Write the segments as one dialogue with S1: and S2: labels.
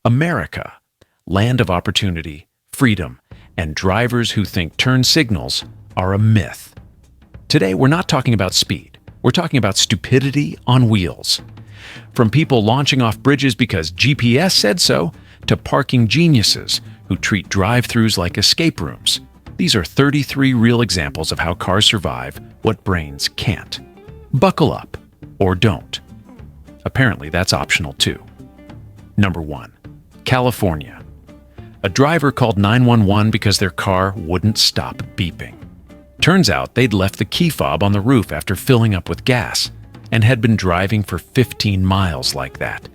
S1: America, land of opportunity, freedom, and drivers who think turn signals are a myth. Today, we're not talking about speed. We're talking about stupidity on wheels. From people launching off bridges because GPS said so, to parking geniuses who treat drive-thrus like escape rooms. These are 33 real examples of how cars survive what brains can't. Buckle up, or don't. Apparently, that's optional too. Number 1. California. A driver called 911 because their car wouldn't stop beeping. Turns out they'd left the key fob on the roof after filling up with gas and had been driving for 15 miles like that.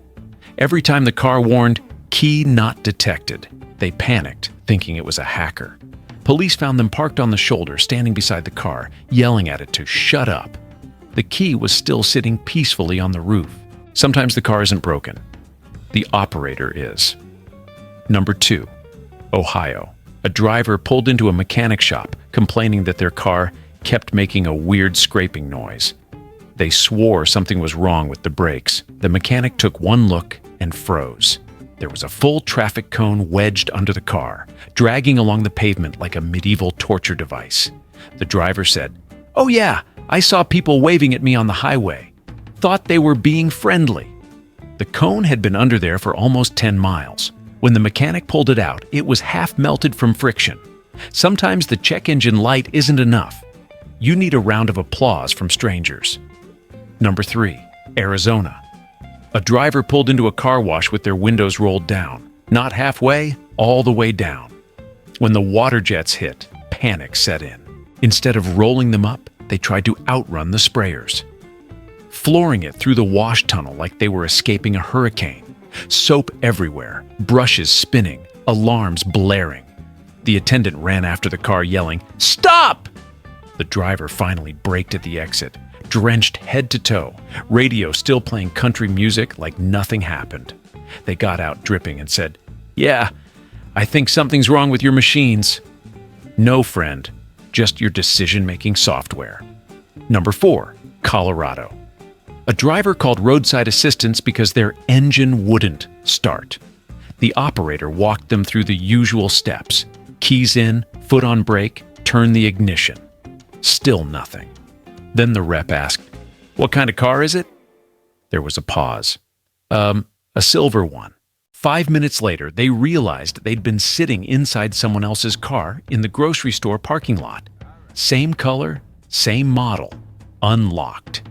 S1: Every time the car warned, "Key not detected," they panicked, thinking it was a hacker. Police found them parked on the shoulder, standing beside the car, yelling at it to shut up. The key was still sitting peacefully on the roof. Sometimes the car isn't broken. The operator is. Number 2. Ohio. A driver pulled into a mechanic shop, complaining that their car kept making a weird scraping noise. They swore something was wrong with the brakes. The mechanic took one look and froze. There was a full traffic cone wedged under the car, dragging along the pavement like a medieval torture device. The driver said, "Oh yeah, I saw people waving at me on the highway. Thought they were being friendly." The cone had been under there for almost 10 miles. When the mechanic pulled it out, it was half melted from friction. Sometimes the check engine light isn't enough. You need a round of applause from strangers. Number 3. Arizona. A driver pulled into a car wash with their windows rolled down. Not halfway, all the way down. When the water jets hit, panic set in. Instead of rolling them up, they tried to outrun the sprayers. Flooring it through the wash tunnel like they were escaping a hurricane. Soap everywhere, brushes spinning, alarms blaring. The attendant ran after the car yelling, "Stop!" The driver finally braked at the exit, drenched head to toe, radio still playing country music like nothing happened. They got out dripping and said, "Yeah, I think something's wrong with your machines." No, friend, just your decision-making software. Number 4. Colorado. A driver called roadside assistance because their engine wouldn't start. The operator walked them through the usual steps. Keys in, foot on brake, turn the ignition. Still nothing. Then the rep asked, "What kind of car is it?" There was a pause. A silver one." 5 minutes later, they realized they'd been sitting inside someone else's car in the grocery store parking lot. Same color, same model, unlocked.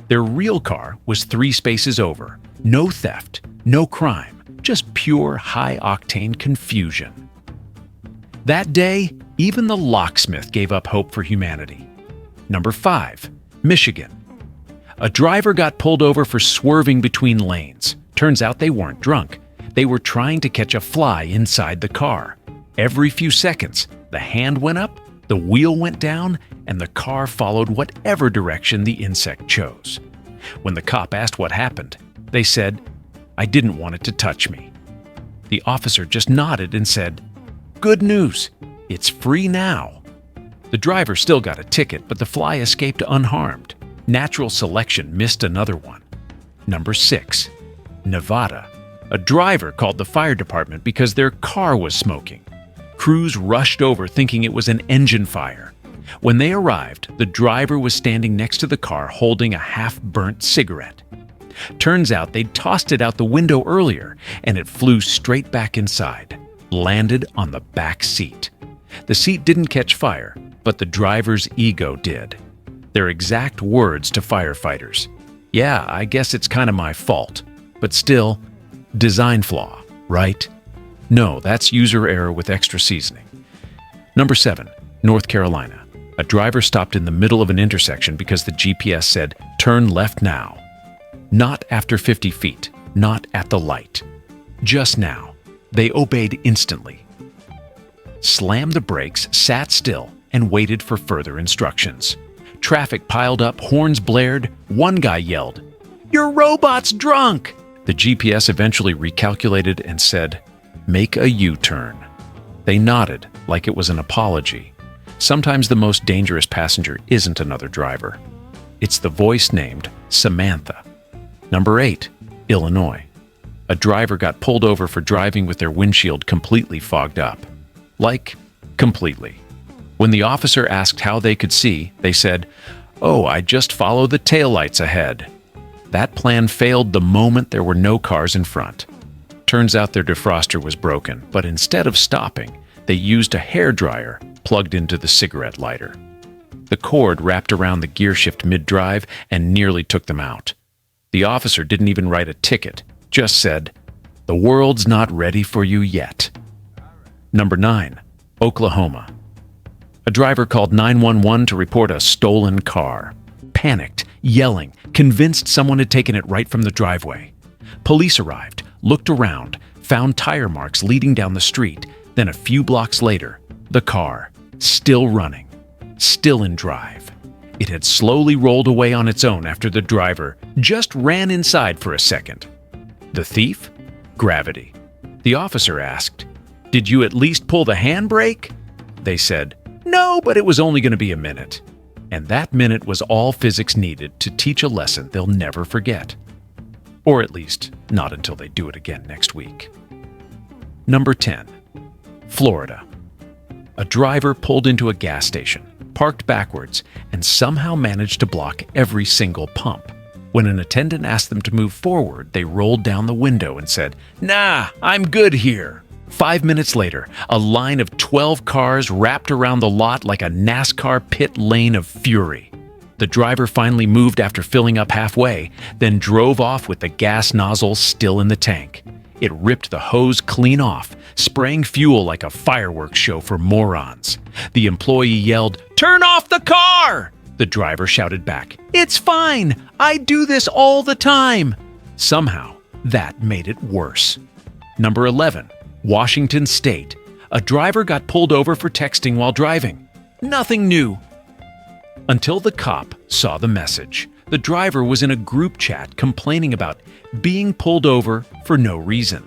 S1: Their real car was 3 spaces over. No theft, no crime, just pure high-octane confusion. That day, even the locksmith gave up hope for humanity. Number 5. Michigan. A driver got pulled over for swerving between lanes. Turns out they weren't drunk. They were trying to catch a fly inside the car. Every few seconds, the hand went up, the wheel went down, and the car followed whatever direction the insect chose. When the cop asked what happened, they said, "I didn't want it to touch me." The officer just nodded and said, "Good news, it's free now." The driver still got a ticket, but the fly escaped unharmed. Natural selection missed another one. Number 6. Nevada. A driver called the fire department because their car was smoking. Crews rushed over thinking it was an engine fire. When they arrived, the driver was standing next to the car holding a half-burnt cigarette. Turns out they'd tossed it out the window earlier, and it flew straight back inside, landed on the back seat. The seat didn't catch fire, but the driver's ego did. Their exact words to firefighters: "Yeah, I guess it's kind of my fault, but still, design flaw, right?" No, that's user error with extra seasoning. Number 7. North Carolina. A driver stopped in the middle of an intersection because the GPS said, "Turn left now." Not after 50 feet, not at the light. Just now. They obeyed instantly. Slammed the brakes, sat still, and waited for further instructions. Traffic piled up, horns blared. One guy yelled, "Your robot's drunk!" The GPS eventually recalculated and said, "Make a U-turn." They nodded like it was an apology. Sometimes the most dangerous passenger isn't another driver. It's the voice named Samantha. Number 8. Illinois. A driver got pulled over for driving with their windshield completely fogged up. Like, completely. When the officer asked how they could see, they said, "Oh, I just follow the taillights ahead." That plan failed the moment there were no cars in front. Turns out their defroster was broken, but instead of stopping, they used a hairdryer plugged into the cigarette lighter. The cord wrapped around the gear shift mid-drive and nearly took them out. The officer didn't even write a ticket, just said, "The world's not ready for you yet." Number 9. Oklahoma. A driver called 911 to report a stolen car. Panicked, yelling, convinced someone had taken it right from the driveway. Police arrived, looked around, found tire marks leading down the street. Then a few blocks later, the car, still running, still in drive. It had slowly rolled away on its own after the driver just ran inside for a second. The thief? Gravity. The officer asked, "Did you at least pull the handbrake?" They said, "No, but it was only going to be a minute." And that minute was all physics needed to teach a lesson they'll never forget. Or at least, not until they do it again next week. Number 10. Florida. A driver pulled into a gas station, parked backwards, and somehow managed to block every single pump. When an attendant asked them to move forward, they rolled down the window and said, "Nah, I'm good here." 5 minutes later, a line of 12 cars wrapped around the lot like a NASCAR pit lane of fury. The driver finally moved after filling up halfway, then drove off with the gas nozzle still in the tank. It ripped the hose clean off, spraying fuel like a fireworks show for morons. The employee yelled, "Turn off the car!" The driver shouted back, "It's fine! I do this all the time!" Somehow, that made it worse. Number 11. Washington State. A driver got pulled over for texting while driving. Nothing new. Until the cop saw the message. The driver was in a group chat complaining about being pulled over for no reason.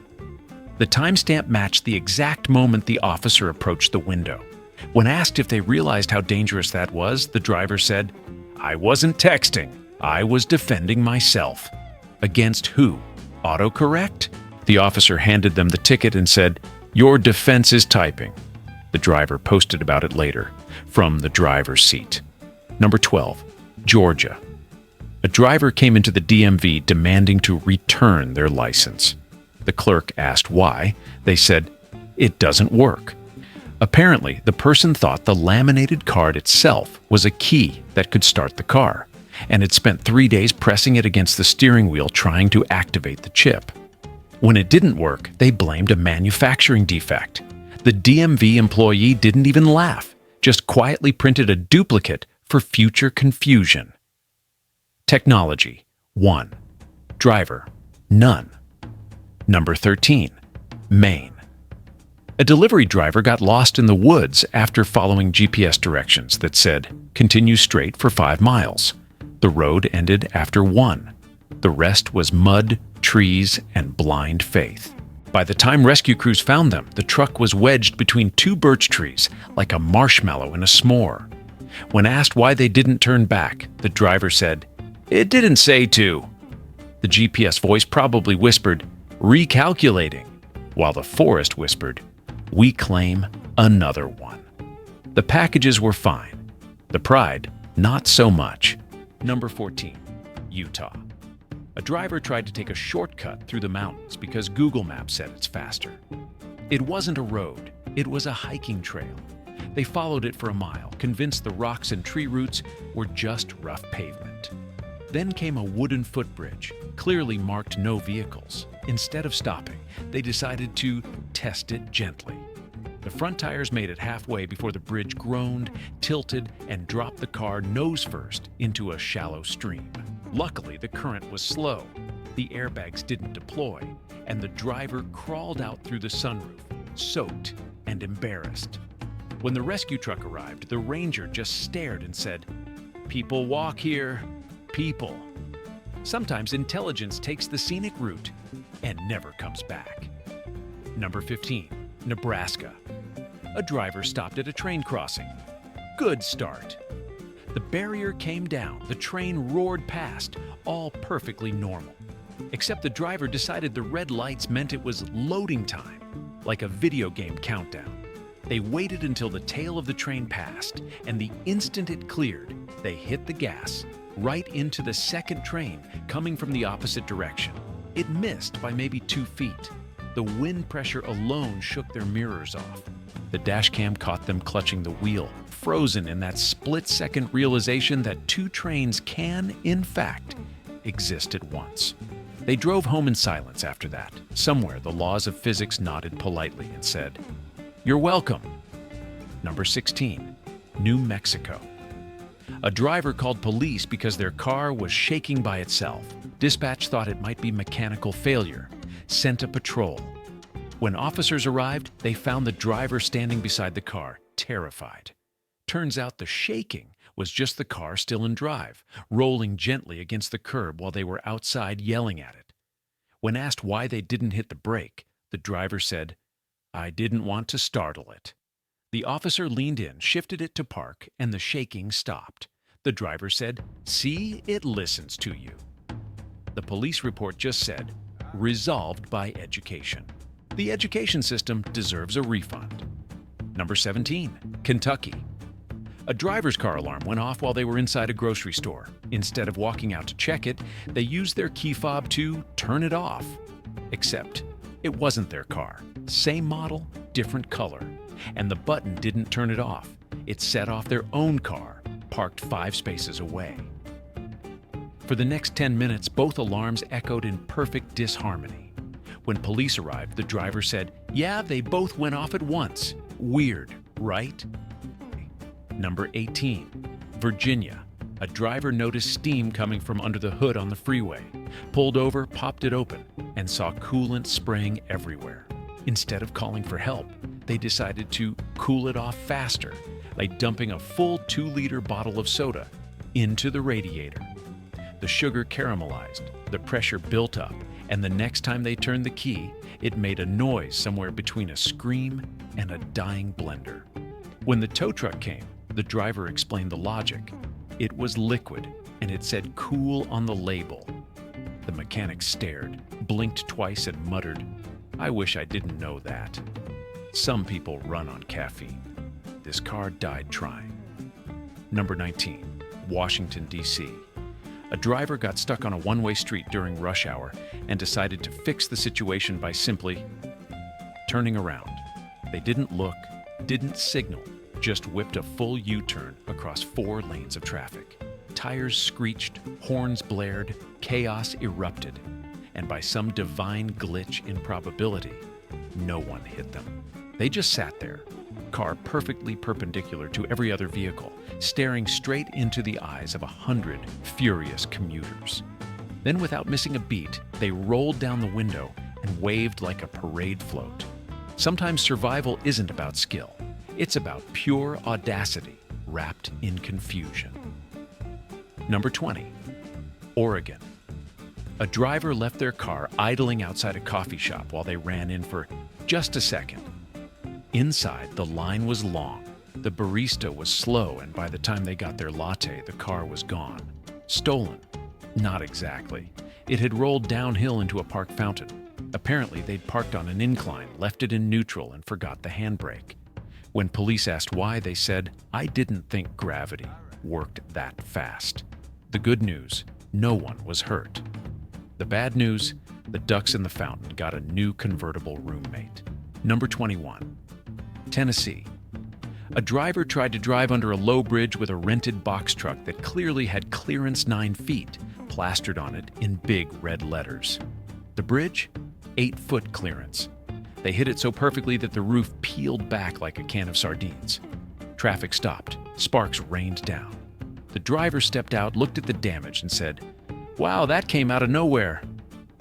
S1: The timestamp matched the exact moment the officer approached the window. When asked if they realized how dangerous that was, the driver said, "I wasn't texting. I was defending myself." Against who? Autocorrect? The officer handed them the ticket and said, "Your defense is typing." The driver posted about it later, from the driver's seat. Number 12. Georgia. A driver came into the DMV demanding to return their license. The clerk asked why. They said, "It doesn't work." Apparently, the person thought the laminated card itself was a key that could start the car, and had spent 3 days pressing it against the steering wheel trying to activate the chip. When it didn't work, they blamed a manufacturing defect. The DMV employee didn't even laugh, just quietly printed a duplicate for future confusion. Technology, 1. Driver, none. Number 13. Maine. A delivery driver got lost in the woods after following GPS directions that said, "Continue straight for 5 miles." The road ended after 1. The rest was mud, trees, and blind faith. By the time rescue crews found them, the truck was wedged between 2 birch trees, like a marshmallow in a s'more. When asked why they didn't turn back, the driver said, "It didn't say to." The GPS voice probably whispered, "Recalculating," while the forest whispered, "We claim another one." The packages were fine. The pride, not so much. Number 14. Utah. A driver tried to take a shortcut through the mountains because Google Maps said it's faster. It wasn't a road, it was a hiking trail. They followed it for a mile, convinced the rocks and tree roots were just rough pavement. Then came a wooden footbridge, clearly marked no vehicles. Instead of stopping, they decided to test it gently. The front tires made it halfway before the bridge groaned, tilted, and dropped the car nose first into a shallow stream. Luckily, the current was slow, the airbags didn't deploy, and the driver crawled out through the sunroof, soaked and embarrassed. When the rescue truck arrived, the ranger just stared and said, "People walk here, people." Sometimes intelligence takes the scenic route and never comes back. Number 15. Nebraska. A driver stopped at a train crossing. Good start. The barrier came down, the train roared past, all perfectly normal. Except the driver decided the red lights meant it was loading time, like a video game countdown. They waited until the tail of the train passed, and the instant it cleared, they hit the gas, right into the second train coming from the opposite direction. It missed by maybe 2 feet. The wind pressure alone shook their mirrors off. The dashcam caught them clutching the wheel, frozen in that split-second realization that 2 trains can, in fact, exist at once. They drove home in silence after that. Somewhere, the laws of physics nodded politely and said, "You're welcome." Number 16. New Mexico. A driver called police because their car was shaking by itself. Dispatch thought it might be mechanical failure, sent a patrol. When officers arrived, they found the driver standing beside the car, terrified. Turns out the shaking was just the car still in drive, rolling gently against the curb while they were outside yelling at it. When asked why they didn't hit the brake, the driver said, "I didn't want to startle it." The officer leaned in, shifted it to park, and the shaking stopped. The driver said, "See, it listens to you." The police report just said, "Resolved by education." The education system deserves a refund. Number 17. Kentucky. A driver's car alarm went off while they were inside a grocery store. Instead of walking out to check it, they used their key fob to turn it off. Except it wasn't their car. Same model, different color. And the button didn't turn it off. It set off their own car, parked 5 spaces away. For the next 10 minutes, both alarms echoed in perfect disharmony. When police arrived, the driver said, "Yeah, they both went off at once. Weird, right?" Number 18. Virginia. A driver noticed steam coming from under the hood on the freeway, pulled over, popped it open, and saw coolant spraying everywhere. Instead of calling for help, they decided to cool it off faster by dumping a full 2-liter bottle of soda into the radiator. The sugar caramelized, the pressure built up, and the next time they turned the key, it made a noise somewhere between a scream and a dying blender. When the tow truck came, the driver explained the logic. It was liquid, and it said cool on the label. The mechanic stared, blinked twice, and muttered, "I wish I didn't know that." Some people run on caffeine. This car died trying. Number 19. Washington, D.C. A driver got stuck on a one-way street during rush hour and decided to fix the situation by simply turning around. They didn't look, didn't signal, just whipped a full U-turn across 4 lanes of traffic. Tires screeched, horns blared, chaos erupted, and by some divine glitch in probability, no one hit them. They just sat there, car perfectly perpendicular to every other vehicle, staring straight into the eyes of 100 furious commuters. Then, without missing a beat, they rolled down the window and waved like a parade float. Sometimes survival isn't about skill. It's about pure audacity wrapped in confusion. Number 20. Oregon. A driver left their car idling outside a coffee shop while they ran in for just a second. Inside, the line was long. The barista was slow, and by the time they got their latte, the car was gone. Stolen? Not exactly. It had rolled downhill into a park fountain. Apparently, they'd parked on an incline, left it in neutral, and forgot the handbrake. When police asked why, they said, "I didn't think gravity worked that fast." The good news, no one was hurt. The bad news, the ducks in the fountain got a new convertible roommate. Number 21. Tennessee. A driver tried to drive under a low bridge with a rented box truck that clearly had clearance 9 feet, plastered on it in big red letters. The bridge? 8-foot clearance. They hit it so perfectly that the roof peeled back like a can of sardines. Traffic stopped. Sparks rained down. The driver stepped out, looked at the damage, and said, "Wow, that came out of nowhere."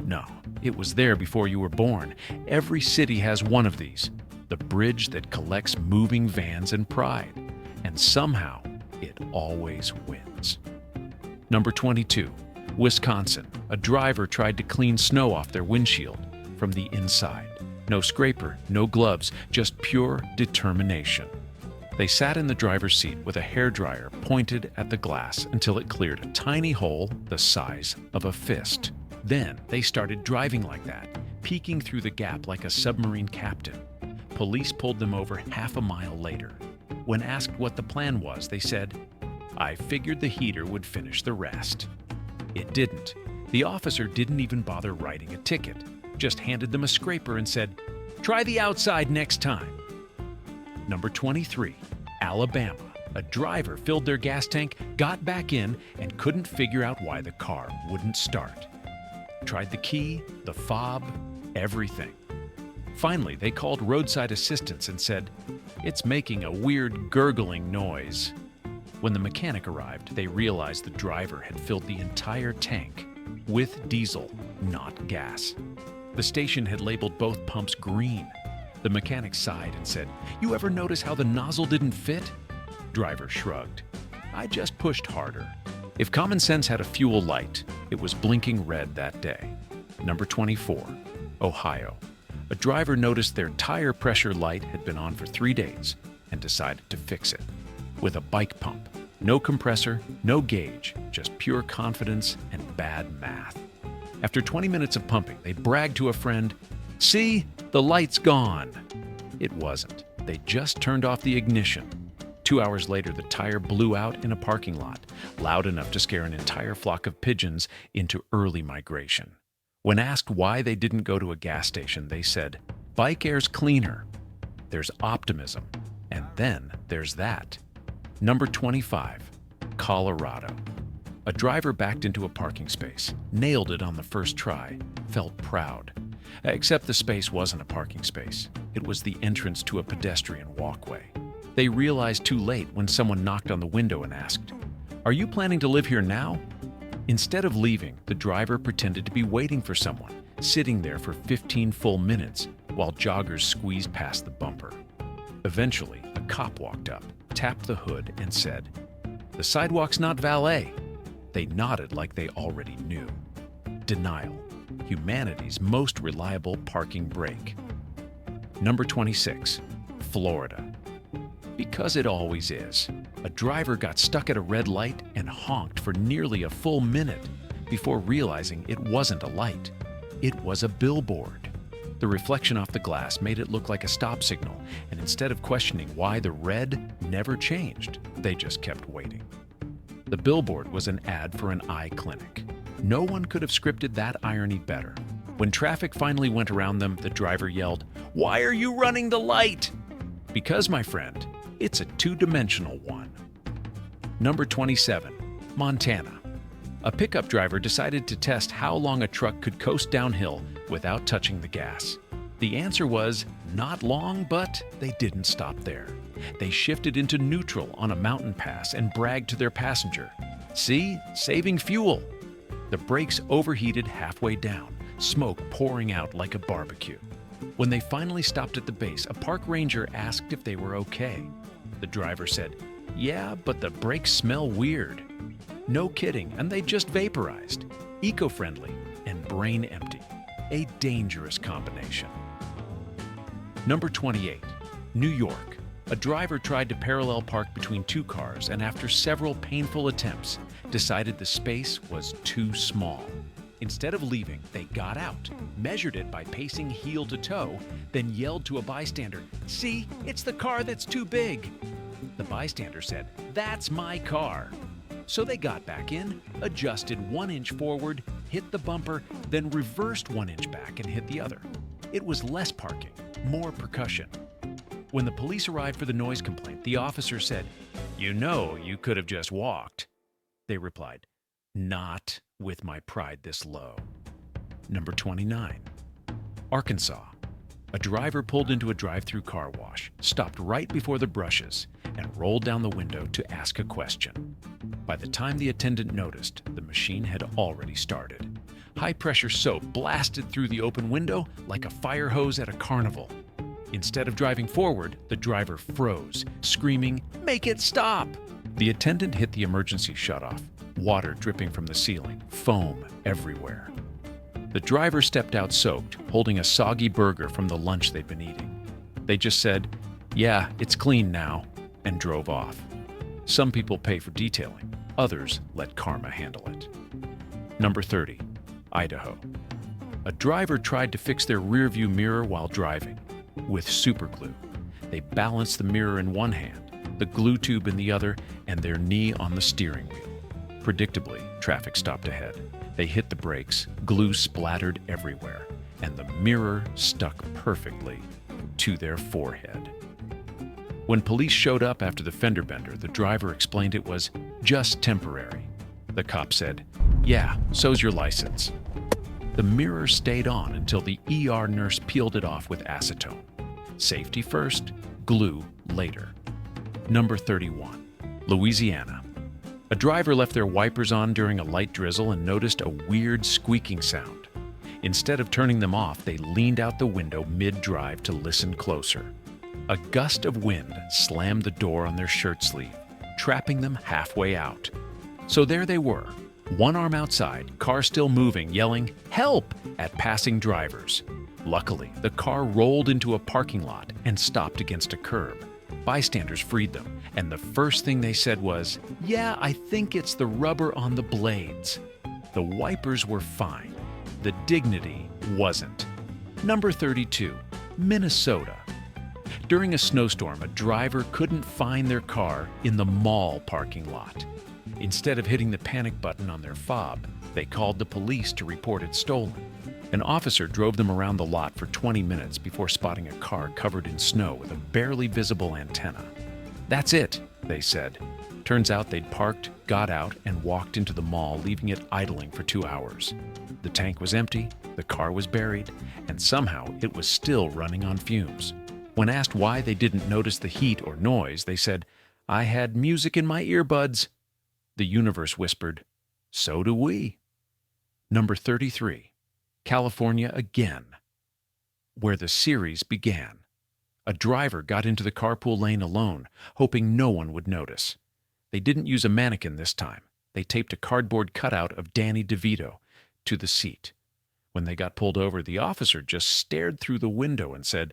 S1: No, it was there before you were born. Every city has one of these. The bridge that collects moving vans and pride. And somehow, it always wins. Number 22. Wisconsin. A driver tried to clean snow off their windshield from the inside. No scraper, no gloves, just pure determination. They sat in the driver's seat with a hairdryer pointed at the glass until it cleared a tiny hole the size of a fist. Then they started driving like that, peeking through the gap like a submarine captain. Police pulled them over half a mile later. When asked what the plan was, they said, "I figured the heater would finish the rest." It didn't. The officer didn't even bother writing a ticket, just handed them a scraper and said, "Try the outside next time." Number 23, Alabama. A driver filled their gas tank, got back in, and couldn't figure out why the car wouldn't start. Tried the key, the fob, everything. Finally, they called roadside assistance and said, "It's making a weird gurgling noise." When the mechanic arrived, they realized the driver had filled the entire tank with diesel, not gas. The station had labeled both pumps green. The mechanic sighed and said, "You ever notice how the nozzle didn't fit?" Driver shrugged. "I just pushed harder." If common sense had a fuel light, it was blinking red that day. Number 24, Ohio. A driver noticed their tire pressure light had been on for 3 days and decided to fix it. With a bike pump, no compressor, no gauge, just pure confidence and bad math. After 20 minutes of pumping, they bragged to a friend, "See, the light's gone." It wasn't. They just turned off the ignition. 2 hours later, the tire blew out in a parking lot, loud enough to scare an entire flock of pigeons into early migration. When asked why they didn't go to a gas station, they said, "Bike air's cleaner." There's optimism. And then there's that. Number 25, Colorado. A driver backed into a parking space, nailed it on the first try, felt proud. Except the space wasn't a parking space. It was the entrance to a pedestrian walkway. They realized too late when someone knocked on the window and asked, "Are you planning to live here now?" Instead of leaving, the driver pretended to be waiting for someone, sitting there for 15 full minutes while joggers squeezed past the bumper. Eventually, a cop walked up, tapped the hood, and said, "The sidewalk's not valet." They nodded like they already knew. Denial, humanity's most reliable parking brake. Number 26, Florida. Because it always is, a driver got stuck at a red light and honked for nearly a full minute before realizing it wasn't a light. It was a billboard. The reflection off the glass made it look like a stop signal, and instead of questioning why the red never changed, they just kept waiting. The billboard was an ad for an eye clinic. No one could have scripted that irony better. When traffic finally went around them, the driver yelled, "Why are you running the light?" Because, my friend, it's a two-dimensional one. Number 27, Montana. A pickup driver decided to test how long a truck could coast downhill without touching the gas. The answer was not long, but they didn't stop there. They shifted into neutral on a mountain pass and bragged to their passenger, "See, saving fuel." The brakes overheated halfway down, smoke pouring out like a barbecue. When they finally stopped at the base, a park ranger asked if they were okay. The driver said, "Yeah, but the brakes smell weird." No kidding, and they just vaporized. Eco-friendly and brain empty. A dangerous combination. Number 28, New York. A driver tried to parallel park between two cars and after several painful attempts, decided the space was too small. Instead of leaving, they got out, measured it by pacing heel to toe, then yelled to a bystander, "See, it's the car that's too big." The bystander said, "That's my car." So they got back in, adjusted 1 inch forward, hit the bumper, then reversed 1 inch back and hit the other. It was less parking, more percussion. When the police arrived for the noise complaint, the officer said, "You know, you could have just walked." They replied, "Not with my pride this low." Number 29, Arkansas. A driver pulled into a drive-through car wash, stopped right before the brushes, and rolled down the window to ask a question. By the time the attendant noticed, the machine had already started. High-pressure soap blasted through the open window like a fire hose at a carnival. Instead of driving forward, the driver froze, screaming, "Make it stop!" The attendant hit the emergency shutoff, water dripping from the ceiling, foam everywhere. The driver stepped out soaked, holding a soggy burger from the lunch they'd been eating. They just said, "Yeah, it's clean now," and drove off. Some people pay for detailing, others let karma handle it. Number 30, Idaho. A driver tried to fix their rearview mirror while driving with superglue. They balanced the mirror in one hand, the glue tube in the other, and their knee on the steering wheel. Predictably, traffic stopped ahead. They hit the brakes, glue splattered everywhere, and the mirror stuck perfectly to their forehead. When police showed up after the fender bender, the driver explained it was just temporary. The cop said, "Yeah, so's your license." The mirror stayed on until the ER nurse peeled it off with acetone. Safety first, glue later. Number 31. Louisiana. A driver left their wipers on during a light drizzle and noticed a weird squeaking sound. Instead of turning them off, they leaned out the window mid-drive to listen closer. A gust of wind slammed the door on their shirt sleeve, trapping them halfway out. So there they were, one arm outside, car still moving, yelling, "Help!" at passing drivers. Luckily, the car rolled into a parking lot and stopped against a curb. Bystanders freed them, and the first thing they said was, "Yeah, I think it's the rubber on the blades." The wipers were fine. The dignity wasn't. Number 32. Minnesota. During a snowstorm, a driver couldn't find their car in the mall parking lot. Instead of hitting the panic button on their fob, they called the police to report it stolen. An officer drove them around the lot for 20 minutes before spotting a car covered in snow with a barely visible antenna. "That's it," they said. Turns out they'd parked, got out, and walked into the mall, leaving it idling for 2 hours. The tank was empty, the car was buried, and somehow it was still running on fumes. When asked why they didn't notice the heat or noise, they said, "I had music in my earbuds." The universe whispered, "So do we." Number 33. California again, where the series began. A driver got into the carpool lane alone, hoping no one would notice. They didn't use a mannequin this time. They taped a cardboard cutout of Danny DeVito to the seat. When they got pulled over, the officer just stared through the window and said,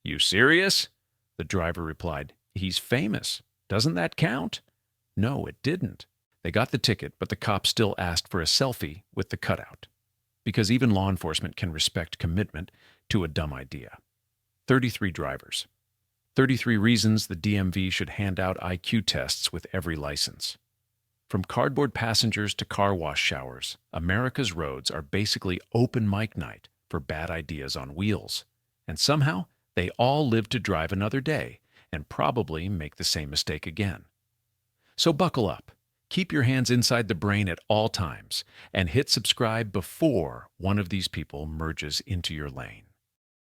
S1: "You serious?" The driver replied, "He's famous. Doesn't that count?" No, it didn't. They got the ticket, but the cop still asked for a selfie with the cutout. Because even law enforcement can respect commitment to a dumb idea. 33 drivers. 33 reasons the DMV should hand out IQ tests with every license. From cardboard passengers to car wash showers, America's roads are basically open mic night for bad ideas on wheels. And somehow, they all live to drive another day and probably make the same mistake again. So buckle up. Keep your hands inside the brain at all times and hit subscribe before one of these people merges into your lane.